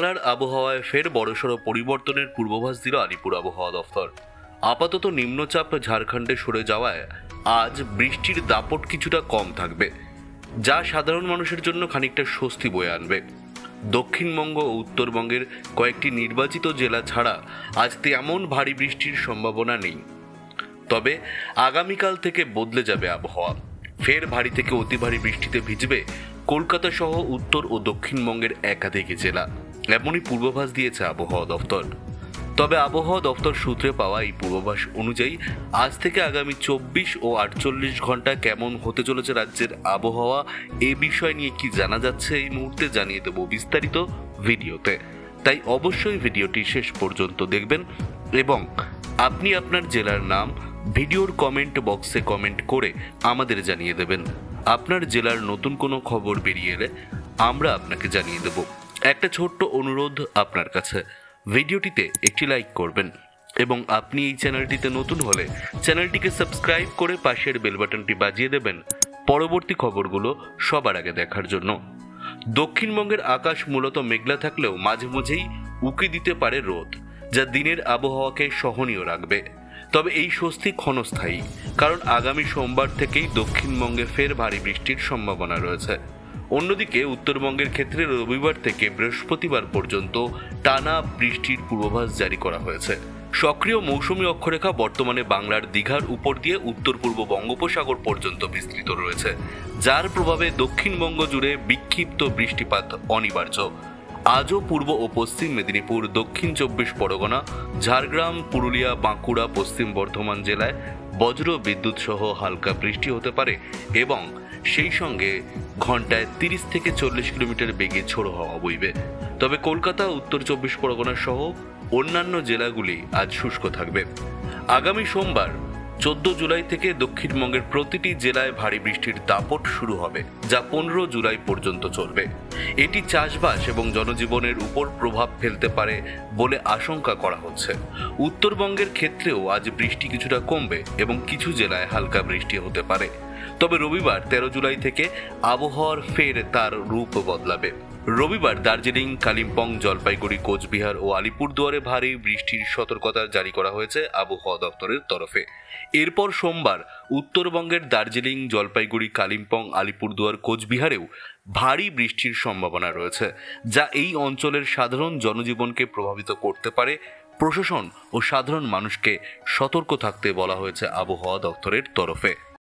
বাংলার আবহাওয়ায় ফের বড়সড় পরিবর্তনের পূর্বাভাস দিল আলিপুর আবহাওয়া দফতর। আপাতত নিম্নচাপ ঝাড়খণ্ডে সরে যাওয়ায় আজ বৃষ্টির দাপট কিছুটা কম থাকবে, যা সাধারণ মানুষের জন্য খানিকটা স্বস্তি বয়ে আনবে। দক্ষিণবঙ্গ ও উত্তরবঙ্গের কয়েকটি নির্বাচিত জেলা ছাড়া আজ তেমন ভারী বৃষ্টির সম্ভাবনা নেই। তবে আগামীকাল থেকে বদলে যাবে আবহাওয়া। ফের ভারী থেকে অতি ভারী বৃষ্টিতে ভিজবে কলকাতা সহ উত্তর ও দক্ষিণবঙ্গের একাধিক জেলা, এমনই পূর্বাভাস দিয়েছে আবহাওয়া দফতর। তবে আবহাওয়া দফতর সূত্রে পাওয়া এই পূর্বাভাস অনুযায়ী আজ থেকে আগামী 24 ও 48 ঘন্টা কেমন হতে চলেছে রাজ্যের আবহাওয়া, এ বিষয় নিয়ে কি জানা যাচ্ছে এই মুহূর্তে জানিয়ে দেব বিস্তারিত ভিডিওতে। তাই অবশ্যই ভিডিওটি শেষ পর্যন্ত দেখবেন এবং আপনি আপনার জেলার নাম ভিডিওর কমেন্ট বক্সে কমেন্ট করে আমাদের জানিয়ে দেবেন। আপনার জেলার নতুন কোনো খবর বেরিয়ে এলে আমরা আপনাকে জানিয়ে দেব। একটা ছোট্ট অনুরোধ আপনার কাছে, ভিডিওটিতে একটি লাইক করবেন এবং আপনি এই চ্যানেলটিতে নতুন হলে চ্যানেলটিকে সাবস্ক্রাইব করে পাশের বেল বাটনটি বাজিয়ে দেবেন পরবর্তী খবরগুলো সবার আগে দেখার জন্য। দক্ষিণবঙ্গের আকাশ মূলত মেঘলা থাকলেও মাঝে মাঝেই উকি দিতে পারে রোদ, যা দিনের আবহাওয়াকে সহনীয় রাখবে। তবে এই স্বস্তি ক্ষণস্থায়ী, কারণ আগামী সোমবার থেকেই দক্ষিণবঙ্গে ফের ভারী বৃষ্টির সম্ভাবনা রয়েছে। অন্যদিকে উত্তরবঙ্গের ক্ষেত্রে রবিবার থেকে বৃহস্পতিবার পর্যন্ত টানা বৃষ্টির পূর্বাভাস জারি করা হয়েছে। সক্রিয় মৌসুমী অক্ষরেখা বর্তমানে বাংলার দীঘার উপর দিয়ে উত্তর পূর্ব বঙ্গোপসাগর পর্যন্ত বিস্তৃত রয়েছে, যার প্রভাবে দক্ষিণবঙ্গ জুড়ে বিক্ষিপ্ত বৃষ্টিপাত অনিবার্য। আজও পূর্ব ও পশ্চিম মেদিনীপুর, দক্ষিণ 24 পরগনা, ঝাড়গ্রাম, পুরুলিয়া, বাঁকুড়া, পশ্চিম বর্ধমান জেলায় বজ্র বিদ্যুৎ সহ হালকা বৃষ্টি হতে পারে এবং সেই সঙ্গে ঘন্টায় 30 থেকে 40 কিলোমিটার বেগে ঝোড়ো হাওয়া বইবে। তবে কলকাতা, উত্তর 24 পরগনা সহ অন্যান্য জেলাগুলি আজ শুষ্ক থাকবে। আগামী সোমবার 14 জুলাই থেকে দক্ষিণবঙ্গের প্রতিটি জেলায় ভারী বৃষ্টির দাপট শুরু হবে, যা 15 জুলাই পর্যন্ত চলবে। এটি চাষবাস এবং জনজীবনের উপর প্রভাব ফেলতে পারে বলে আশঙ্কা করা হচ্ছে। উত্তরবঙ্গের ক্ষেত্রেও আজ বৃষ্টি কিছুটা কমবে এবং কিছু জেলায় হালকা বৃষ্টি হতে পারে। তবে রবিবার 13 জুলাই থেকে আবহাওয়ার ফের তার রূপ বদলাবে। রবিবার দার্জিলিং, কালিম্পং, জলপাইগুড়ি, কোচবিহার ও আলিপুরদুয়ারে ভারী বৃষ্টির সতর্কতা জারি করা হয়েছে আবহাওয়া দপ্তরের তরফে। এরপর সোমবার উত্তরবঙ্গের দার্জিলিং, জলপাইগুড়ি, কালিম্পং, আলিপুরদুয়ার, কোচবিহারেও ভারী বৃষ্টির সম্ভাবনা রয়েছে, যা এই অঞ্চলের সাধারণ জনজীবনকে প্রভাবিত করতে পারে। প্রশাসন ও সাধারণ মানুষকে সতর্ক থাকতে বলা হয়েছে আবহাওয়া দপ্তরের তরফে।